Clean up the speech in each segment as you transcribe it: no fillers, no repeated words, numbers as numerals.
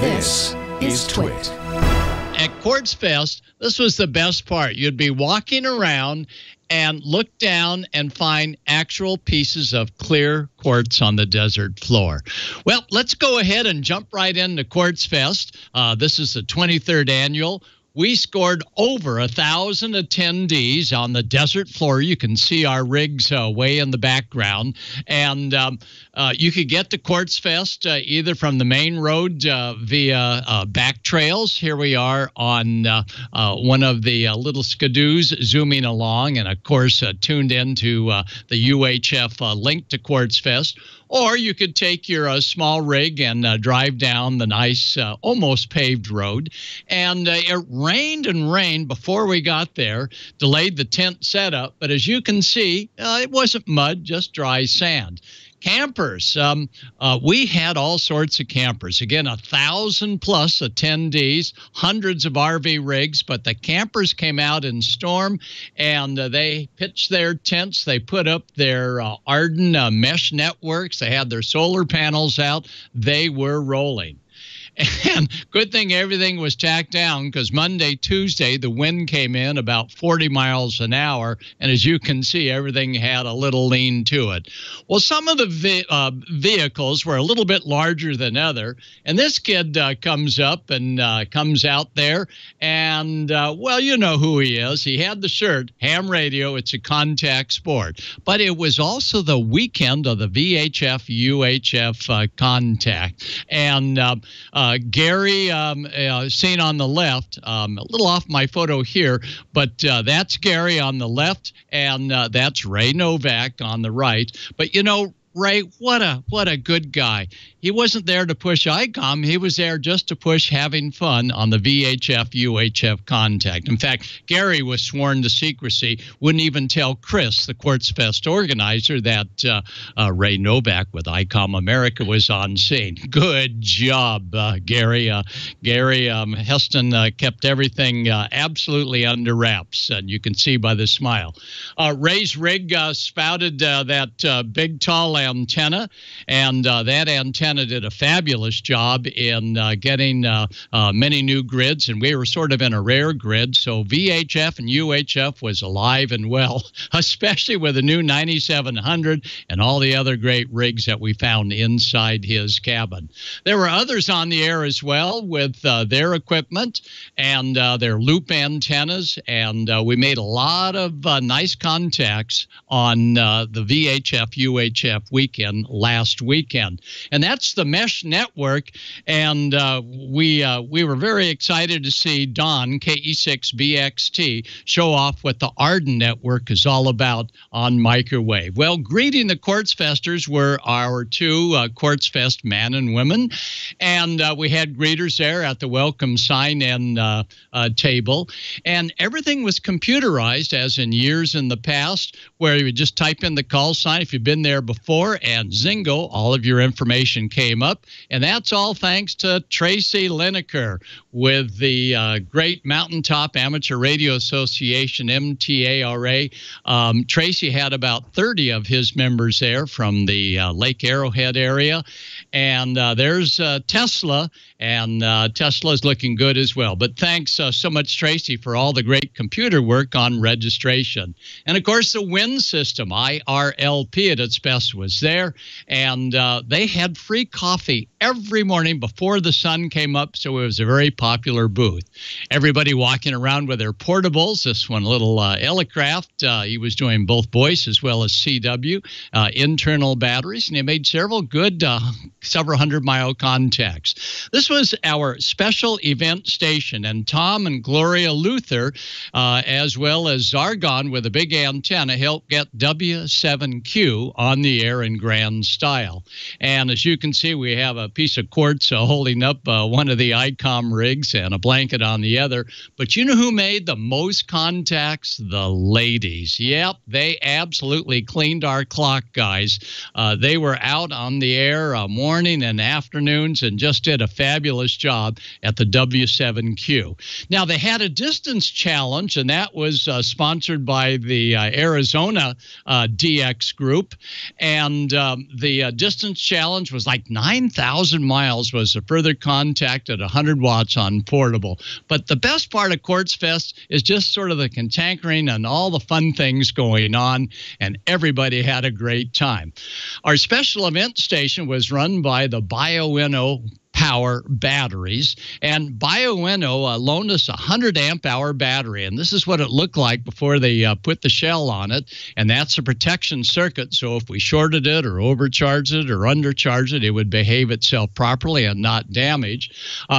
This is Twit. At Quartz Fest, this was the best part. You'd be walking around and look down and find actual pieces of clear quartz on the desert floor. Well, let's go ahead and jump right into Quartz Fest. This is the 23rd annual. We scored over 1,000 attendees on the desert floor. You can see our rigs way in the background. And you could get to Quartz Fest either from the main road via back trails. Here we are on one of the little skidoos zooming along, and of course tuned into the UHF link to Quartz Fest. Or you could take your small rig and drive down the nice, almost paved road. And it rained and rained before we got there, delayed the tent setup. But as you can see, it wasn't mud, just dry sand. Campers, we had all sorts of campers. Again, 1,000 plus attendees, hundreds of RV rigs, but the campers came out in storm and they pitched their tents. They put up their Arden mesh networks. They had their solar panels out. They were rolling. And good thing everything was tacked down, because Monday, Tuesday, the wind came in about 40 miles an hour. And as you can see, everything had a little lean to it. Well, some of the vehicles were a little bit larger than other. And this kid comes up and comes out there. And, well, you know who he is. He had the shirt, ham radio. It's a contact sport. But it was also the weekend of the VHF UHF contact. And Gary, seen on the left, a little off my photo here, but that's Gary on the left, and that's Ray Novak on the right. But, you know, Ray, what a good guy. He wasn't there to push ICOM. He was there just to push having fun on the VHF UHF contact. In fact, Gary was sworn to secrecy, wouldn't even tell Chris, the Quartz Fest organizer, that Ray Novak with ICOM America was on scene. Good job, Gary. Gary Heston kept everything absolutely under wraps, and you can see by the smile. Ray's rig spouted that big, tall antenna, and that antenna did a fabulous job in getting many new grids, and we were sort of in a rare grid, so VHF and UHF was alive and well, especially with the new 9700 and all the other great rigs that we found inside his cabin. There were others on the air as well with their equipment and their loop antennas, and we made a lot of nice contacts on the VHF UHF weekend last weekend. And that's the mesh network, and we were very excited to see Don, KE6BXT, show off what the Arden network is all about on microwave. Well, greeting the Quartz Festers were our two Quartz Fest men and women, and we had greeters there at the welcome sign and table, and everything was computerized, as in years in the past, where you would just type in the call sign if you've been there before, and zingo, all of your information came up. And that's all thanks to Tracy Lineker with the great Mountaintop Amateur Radio Association, MTARA. Tracy had about 30 of his members there from the Lake Arrowhead area. And there's Tesla, and Tesla's looking good as well. But thanks so much, Tracy, for all the great computer work on registration. And, of course, the wind system, IRLP at its best, was there. And they had free coffee every morning before the sun came up, so it was a very popular booth. Everybody walking around with their portables. This one, little Elecraft, he was doing both voice as well as CW, internal batteries, and he made several good several hundred-mile contacts. This was our special event station, and Tom and Gloria Luther, as well as Zargon with a big antenna, helped get W7Q on the air in grand style. And as you can see, we have a piece of quartz holding up one of the ICOM rigs and a blanket on the other. But you know who made the most contacts? The ladies. Yep, they absolutely cleaned our clock, guys. They were out on the air morning and afternoons and just did a fabulous job at the W7Q. Now, they had a distance challenge, and that was sponsored by the Arizona DX group. And And the distance challenge was like 9,000 miles was a further contact at 100 watts on portable. But the best part of Quartz Fest is just sort of the cantankerine and all the fun things going on, and everybody had a great time. Our special event station was run by the BioEnno power batteries, and BioEnno loaned us a 100 amp hour battery, and this is what it looked like before they put the shell on it, and that's a protection circuit, so if we shorted it or overcharged it or undercharged it, it would behave itself properly and not damage.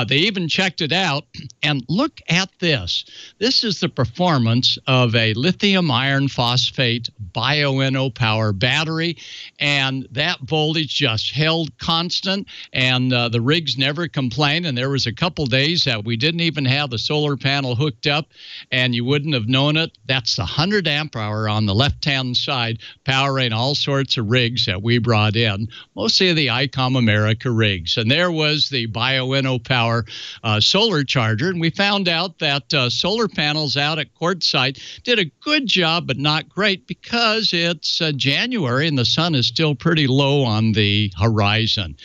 They even checked it out, and look at this. This is the performance of a lithium iron phosphate BioEnno power battery, and that voltage just held constant, and the rigs never complained, and there was a couple days that we didn't even have the solar panel hooked up, and you wouldn't have known it. That's the 100 amp hour on the left-hand side, powering all sorts of rigs that we brought in, mostly the ICOM America rigs. And there was the BioEnno power solar charger, and we found out that solar panels out at Quartz site did a good job, but not great, because it's January and the sun is still pretty low on the horizon.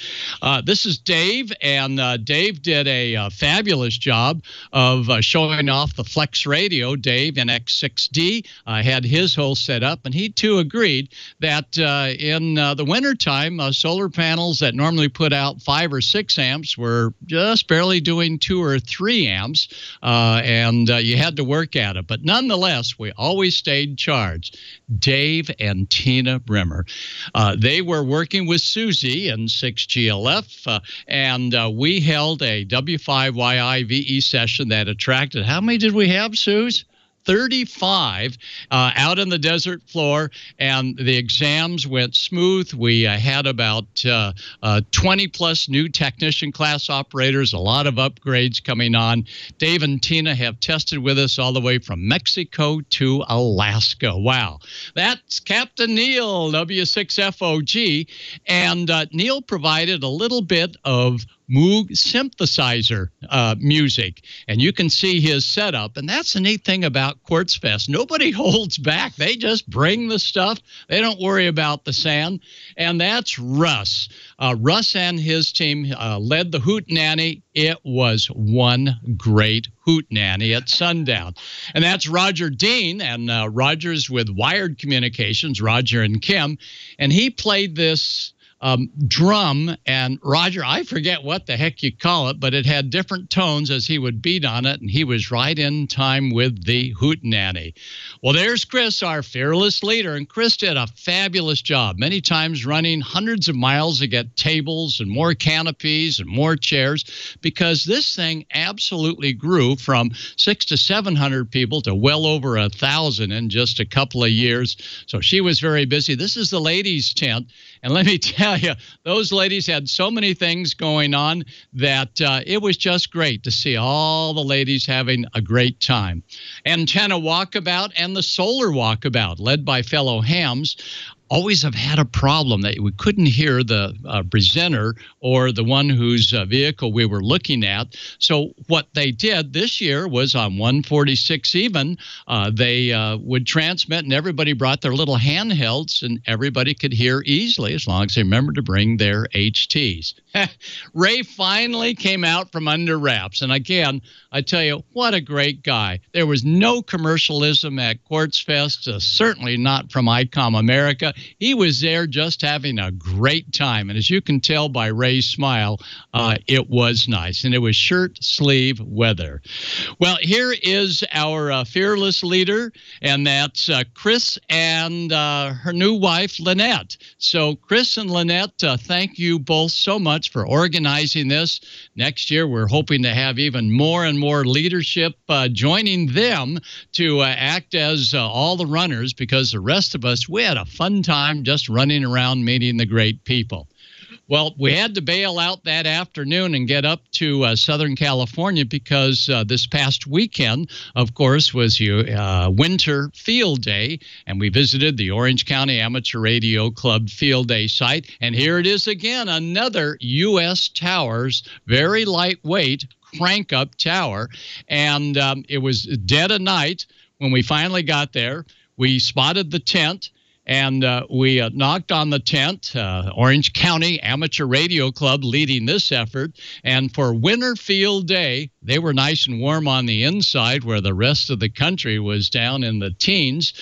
This is Dave, and Dave did a fabulous job of showing off the Flex radio. Dave in X6D had his whole setup, and he too agreed that in the wintertime, solar panels that normally put out 5 or 6 amps were just barely doing 2 or 3 amps, and you had to work at it. But nonetheless, we always stayed charged. Dave and Tina Brimmer, they were working with Susie in 6GLF, and we held a W5YI-VE session that attracted, how many did we have, Suze? 35 out on the desert floor, and the exams went smooth. We had about 20 plus new technician class operators, a lot of upgrades coming on. Dave and Tina have tested with us all the way from Mexico to Alaska. Wow. That's Captain Neil, W6FOG, and Neil provided a little bit of Moog synthesizer music, and you can see his setup, and that's the neat thing about Quartz Fest. Nobody holds back. They just bring the stuff. They don't worry about the sound, and that's Russ. Russ and his team led the Hootenanny. It was one great Hootenanny at sundown. And that's Roger Dean, and Roger's with Wired Communications, Roger and Kim, and he played this drum, and Roger, I forget what the heck you call it, but it had different tones as he would beat on it, and he was right in time with the Hootenanny. Well, there's Chris, our fearless leader, and Chris did a fabulous job, many times running hundreds of miles to get tables and more canopies and more chairs, because this thing absolutely grew from 600 to 700 people to well over 1,000 in just a couple of years. So she was very busy. This is the ladies' tent, and let me tell you, those ladies had so many things going on that it was just great to see all the ladies having a great time. Antenna Walkabout and the Solar Walkabout, led by fellow hams, always have had a problem that we couldn't hear the presenter or the one whose vehicle we were looking at. So what they did this year was on 146 even, they would transmit, and everybody brought their little handhelds, and everybody could hear easily as long as they remembered to bring their HTs. Ray finally came out from under wraps, and again, I tell you, what a great guy. There was no commercialism at Quartz Fest, certainly not from ICOM America. He was there just having a great time. And as you can tell by Ray's smile, it was nice. And it was shirt sleeve weather. Well, here is our fearless leader, and that's Chris and her new wife, Lynette. So Chris and Lynette, thank you both so much for organizing this. Next year, we're hoping to have even more and more leadership joining them to act as all the runners, because the rest of us, we had a fun time just running around meeting the great people. Well, we had to bail out that afternoon and get up to Southern California because this past weekend, of course, was Winter Field Day, and we visited the Orange County Amateur Radio Club Field Day site. And here it is again, another U.S. Towers, very lightweight crank-up tower. And it was dead of night when we finally got there. We spotted the tent, And we knocked on the tent. Orange County Amateur Radio Club leading this effort. And for Winter Field Day, they were nice and warm on the inside where the rest of the country was down in the teens.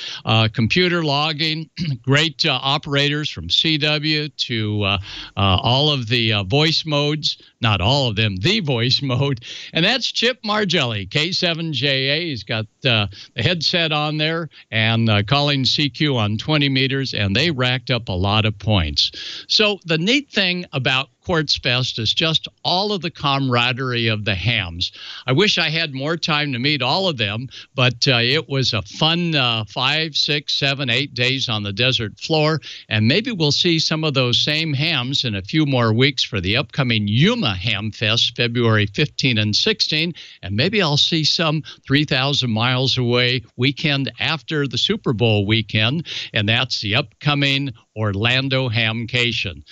Computer logging, great operators from CW to all of the voice modes. Not all of them, the voice mode. And that's Chip Margelli, K7JA. He's got the headset on there and calling CQ on 20 meters, and they racked up a lot of points. So the neat thing about Quartz Fest is just all of the camaraderie of the hams. I wish I had more time to meet all of them, but it was a fun 5, 6, 7, 8 days on the desert floor, and maybe we'll see some of those same hams in a few more weeks for the upcoming Yuma Ham Fest, February 15 and 16, and maybe I'll see some 3,000 miles away weekend after the Super Bowl weekend, and that's the upcoming Orlando Hamcation.